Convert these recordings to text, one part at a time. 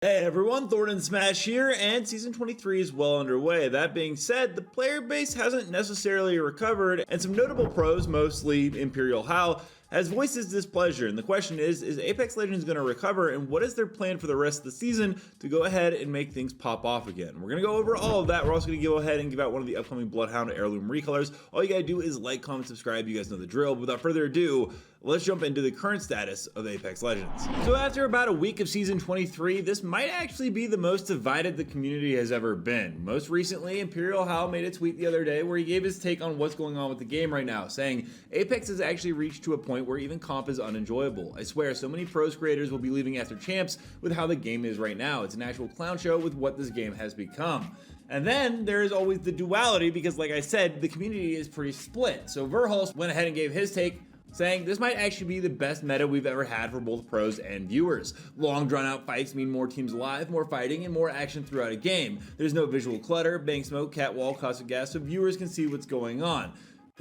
Hey everyone, Thordan Smash here, and Season 23 is well underway. That being said, the player base hasn't necessarily recovered, and some notable pros, mostly Imperial How, has voiced his displeasure. And the question is Apex Legends going to recover, and what is their plan for the rest of the season to go ahead and make things pop off again? We're going to go over all of that. We're also going to go ahead and give out one of the upcoming Bloodhound Heirloom recolors. All you got to do is like, comment, subscribe. You guys know the drill. But without further ado, let's jump into the current status of Apex Legends. So after about a week of Season 23, this might actually be the most divided the community has ever been. Most recently, Imperial How made a tweet the other day where he gave his take on what's going on with the game right now, saying Apex has actually reached to a point where even comp is unenjoyable. I swear, so many pros creators will be leaving after champs with how the game is right now. It's an actual clown show with what this game has become. And then there is always the duality because, like I said, the community is pretty split. So Verhulst went ahead and gave his take, saying this might actually be the best meta we've ever had for both pros and viewers. Long drawn out fights mean more teams alive, more fighting, and more action throughout a game. There's no visual clutter, bang smoke, catwall, caustic gas, so viewers can see what's going on.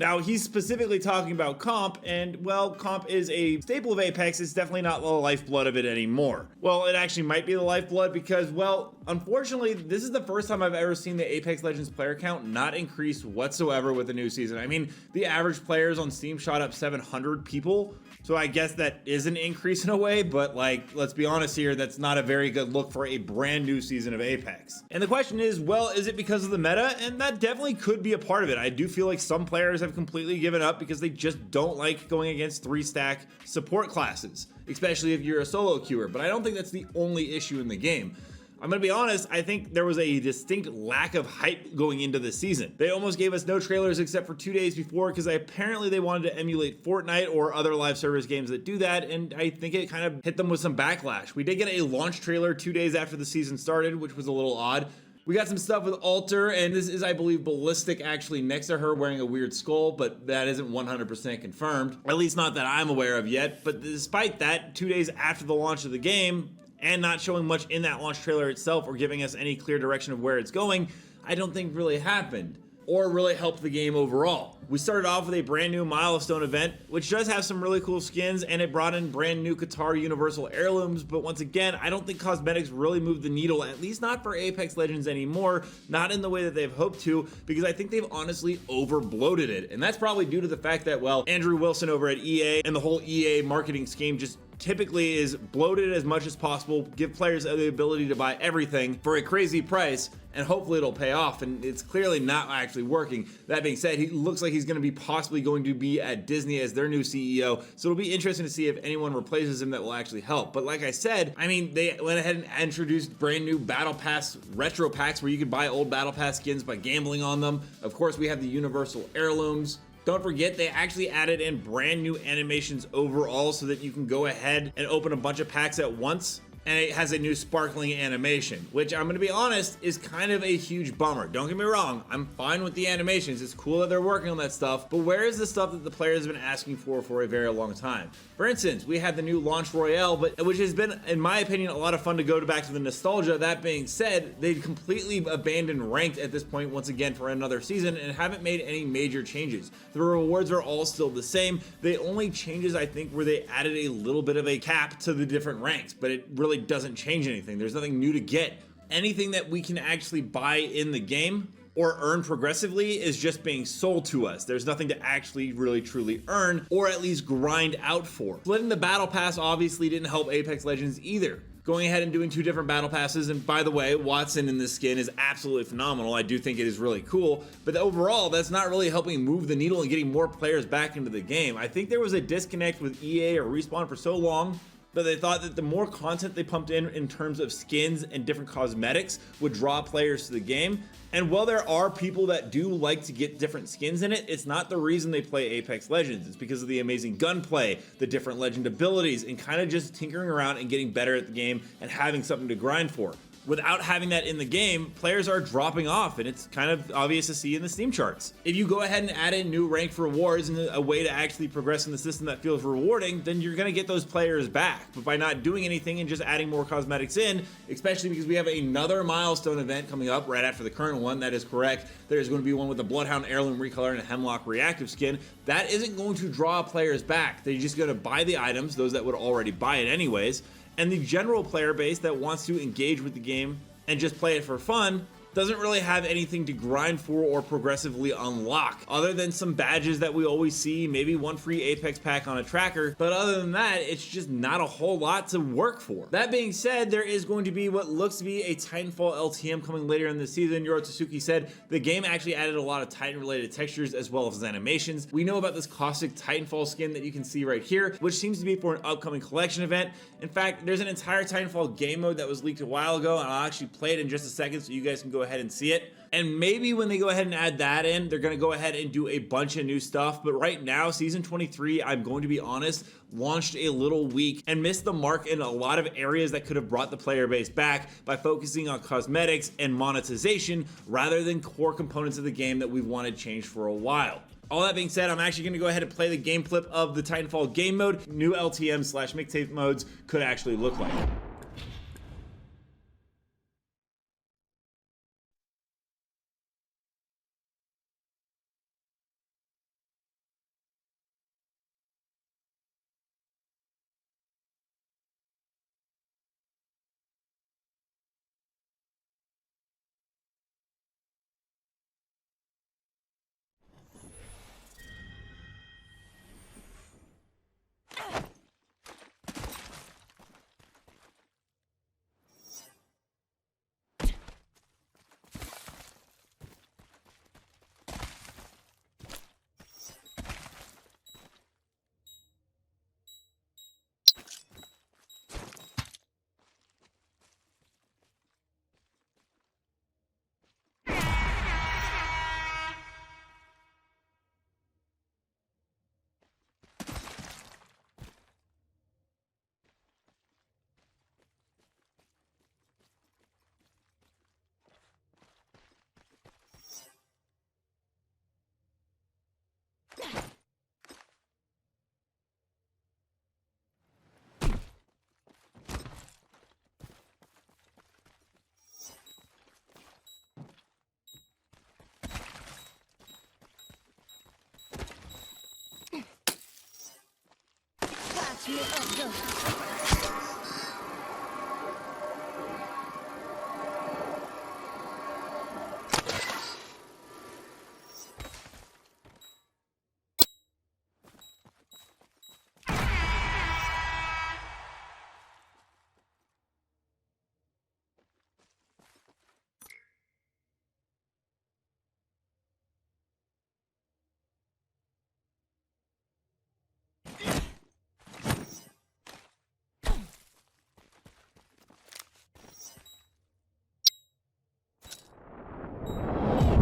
Now, he's specifically talking about comp, and well, comp is a staple of Apex. It's definitely not the lifeblood of it anymore. Well, it actually might be the lifeblood because, well, unfortunately, this is the first time I've ever seen the Apex Legends player count not increase whatsoever with the new season. I mean, the average players on Steam shot up 700 people, so I guess that is an increase in a way, but like, let's be honest here, that's not a very good look for a brand new season of Apex. And the question is, well, is it because of the meta? And that definitely could be a part of it. I do feel like some players have completely given up because they just don't like going against 3-stack support classes, especially if you're a solo queuer, but I don't think that's the only issue in the game. I'm gonna be honest, I think there was a distinct lack of hype going into the season. They almost gave us no trailers except for 2 days before because apparently they wanted to emulate Fortnite or other live service games that do that, and I think it kind of hit them with some backlash. We did get a launch trailer 2 days after the season started, which was a little odd. We got some stuff with Alter, and this is, I believe, Ballistic actually next to her wearing a weird skull, but that isn't 100% confirmed. At least not that I'm aware of yet, but despite that, 2 days after the launch of the game, and not showing much in that launch trailer itself or giving us any clear direction of where it's going, I don't think really happened or really helped the game overall. We started off with a brand new milestone event, which does have some really cool skins, and it brought in brand new Qatar Universal Heirlooms, but once again, I don't think cosmetics really move the needle, at least not for Apex Legends anymore, not in the way that they've hoped to, because I think they've honestly over-bloated it, and that's probably due to the fact that, well, Andrew Wilson over at EA and the whole EA marketing scheme just typically is bloated as much as possible, give players the ability to buy everything for a crazy price, and hopefully it'll pay off, and it's clearly not actually working. That being said, he looks like he's going to be possibly going to be at Disney as their new CEO, so it'll be interesting to see if anyone replaces him that will actually help. But like I said, I mean, they went ahead and introduced brand new Battle Pass retro packs where you could buy old Battle Pass skins by gambling on them. Of course, we have the Universal Heirlooms. Don't forget, they actually added in brand new animations overall so that you can go ahead and open a bunch of packs at once. And it has a new sparkling animation, which I'm gonna be honest is kind of a huge bummer. Don't get me wrong, I'm fine with the animations. It's cool that they're working on that stuff, but where is the stuff that the players have been asking for a very long time? For instance, we had the new Launch Royale, which has been, in my opinion, a lot of fun to go back to the nostalgia. That being said, they've completely abandoned ranked at this point once again for another season and haven't made any major changes. The rewards are all still the same. The only changes, I think, were they added a little bit of a cap to the different ranks, but it really doesn't change anything. There's nothing new to get. Anything that we can actually buy in the game or earn progressively is just being sold to us. There's nothing to actually really truly earn or at least grind out for. Splitting the battle pass obviously didn't help Apex Legends either. Going ahead and doing 2 different battle passes, and by the way, Watson in this skin is absolutely phenomenal. I do think it is really cool, but overall, that's not really helping move the needle and getting more players back into the game. I think there was a disconnect with EA or Respawn for so long that they thought that the more content they pumped in terms of skins and different cosmetics would draw players to the game. And while there are people that do like to get different skins in it, it's not the reason they play Apex Legends. It's because of the amazing gunplay, the different legend abilities, and kind of just tinkering around and getting better at the game and having something to grind for. Without having that in the game, players are dropping off, and it's kind of obvious to see in the Steam charts. If you go ahead and add in new rank rewards and a way to actually progress in the system that feels rewarding, then you're gonna get those players back. But by not doing anything and just adding more cosmetics in, especially because we have another milestone event coming up right after the current one, that is correct. There's going to be one with the Bloodhound Heirloom recolor and a Hemlock reactive skin. That isn't going to draw players back. They're just gonna buy the items, those that would already buy it anyways, And the general player base that wants to engage with the game and just play it for fun doesn't really have anything to grind for or progressively unlock, other than some badges that we always see, maybe one free Apex pack on a tracker, but other than that, it's just not a whole lot to work for. That being said, there is going to be what looks to be a Titanfall LTM coming later in the season. Yoro Tsuki said the game actually added a lot of Titan-related textures as well as animations. We know about this caustic Titanfall skin that you can see right here, which seems to be for an upcoming collection event. In fact, there's an entire Titanfall game mode that was leaked a while ago, and I'll actually play it in just a second so you guys can go ahead and see it. And maybe when they go ahead and add that in, they're going to go ahead and do a bunch of new stuff. But right now, season 23, I'm going to be honest, launched a little weak and missed the mark in a lot of areas that could have brought the player base back by focusing on cosmetics and monetization rather than core components of the game that we've wanted changed for a while. All that being said, I'm actually going to go ahead and play the game clip of the Titanfall game mode. New LTM/mixtape modes could actually look like.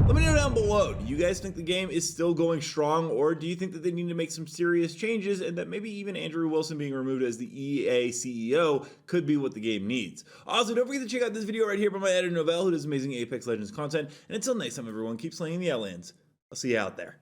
Let me know down below, do you guys think the game is still going strong, or do you think that they need to make some serious changes and that maybe even Andrew Wilson being removed as the EA CEO could be what the game needs? Also, don't forget to check out this video right here by my editor Novell, who does amazing Apex Legends content, and until next time everyone, keep slaying the aliens. I'll see you out there.